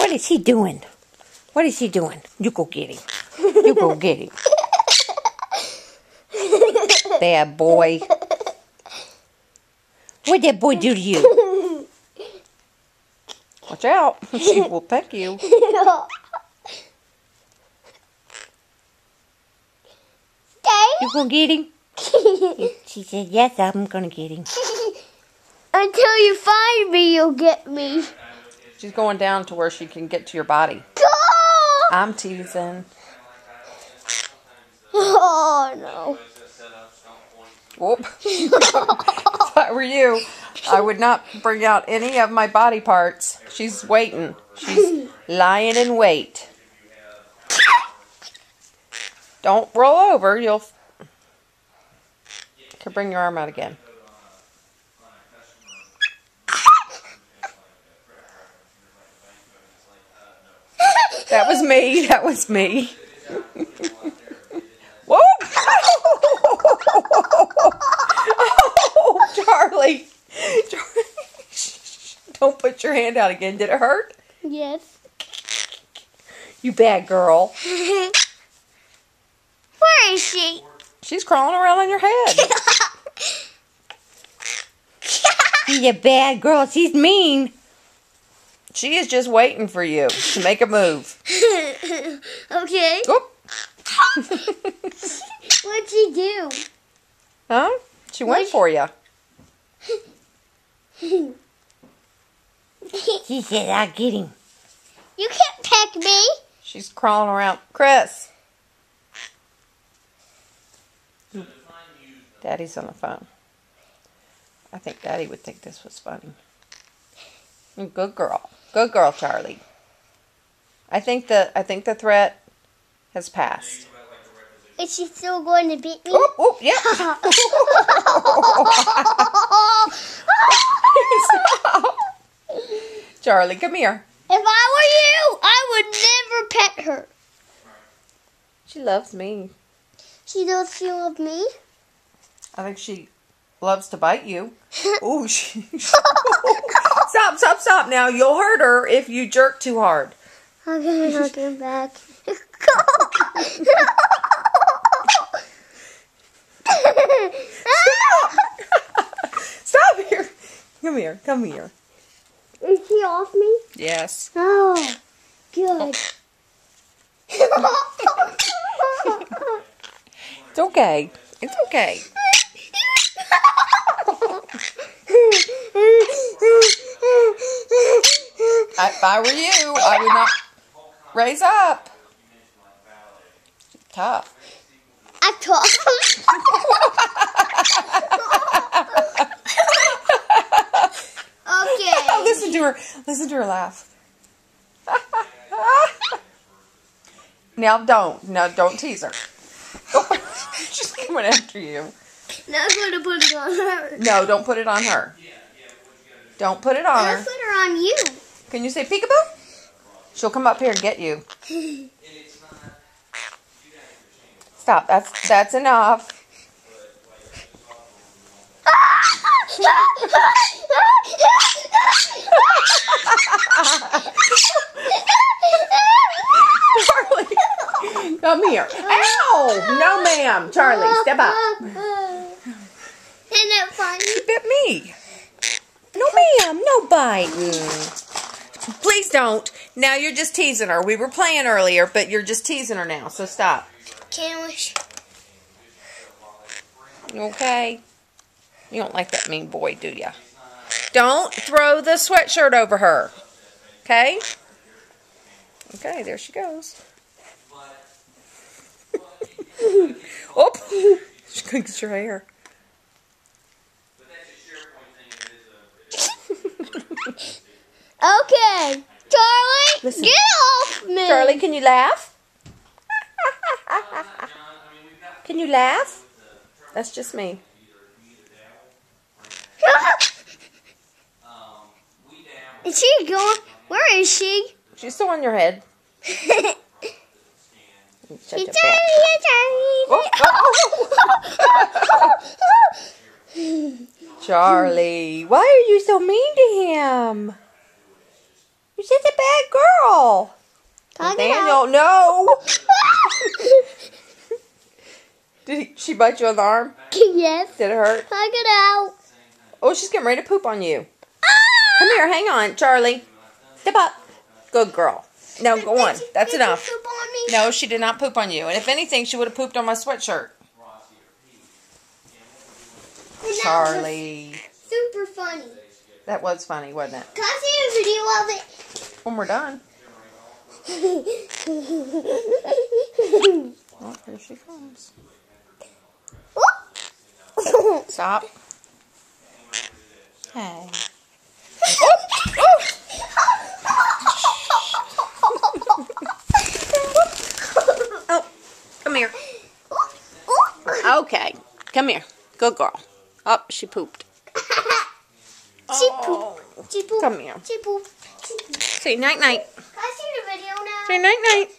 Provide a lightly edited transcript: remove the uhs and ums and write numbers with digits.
What is he doing? What is he doing? You go get him. You go get him. Bad boy. What'd that boy do to you? Watch out. She will peck you. You gonna get him? She said, yes, I'm gonna get him. Until you find me, you'll get me. She's going down to where she can get to your body. Go! I'm teasing. Oh, no. Whoop. If I were you, I would not bring out any of my body parts. She's waiting. She's lying in wait. Don't roll over. You'll... Okay, bring your arm out again. That was me. That was me. Whoa! Oh, Charley. Don't put your hand out again. Did it hurt? Yes. You bad girl. Where is she? She's crawling around on your head. She's a bad girl. She's mean. She is just waiting for you to make a move. Okay. Oop. What'd she do? Huh? She went for you. She said, I'll get him. You can't peck me. She's crawling around. Chris. Daddy's on the phone. I think Daddy would think this was funny. Good girl. Good girl, Charley. I think the threat has passed. Is she still going to beat me? Oop, oop, yeah. Charley, come here. If I were you, I would never pet her. She loves me. She does she love me? I think she loves to bite you. Ooh, Stop now. You'll hurt her if you jerk too hard. I'm gonna knock him back. Stop here. Come here. Come here. Is he off me? Yes. Oh, good. It's okay. It's okay. If I were you, I would not raise up. Tough. I'm tough. Okay. Listen to her. Listen to her laugh. Now don't tease her. She's coming after you. Now I'm going to put it on her. No, don't put it on her. Don't put it on her. I'll put her on you. Can you say peekaboo? She'll come up here and get you. Stop. That's enough. Charley, come here. Ow! No, ma'am. Charley, step up. Isn't that funny? She bit me. No, ma'am. No biting. Please don't. Now you're just teasing her. We were playing earlier, but you're just teasing her now, so stop. Can we? Okay? You don't like that mean boy, do ya? Don't throw the sweatshirt over her. Okay? Okay, there she goes. Oop! She clinks her hair. Okay. Charley, Listen. get off me. Charley, can you laugh? Can you laugh? That's just me. Is she going? Where is she? She's still on your head. Shut Charley, your back. Charley, why are you so mean to him? You're such a bad girl. Can I get Nathaniel, no. Did she bite you on the arm? Yes. Did it hurt? Can I get out? Oh, she's getting ready to poop on you. Come here, hang on, Charlie. Step up. Good girl. No, go on. That's enough. Poop on me? No, she did not poop on you. And if anything, she would have pooped on my sweatshirt. Charlie. Super funny. That was funny, wasn't it? Can I see a video of it? When we're done. Oh, here she comes. Stop. Hey. Oh, come here. Okay, come here. Good girl. Oh, she pooped. She pooped. She pooped. Come here. She pooped. Say night-night. Can I see the video now? Say night-night.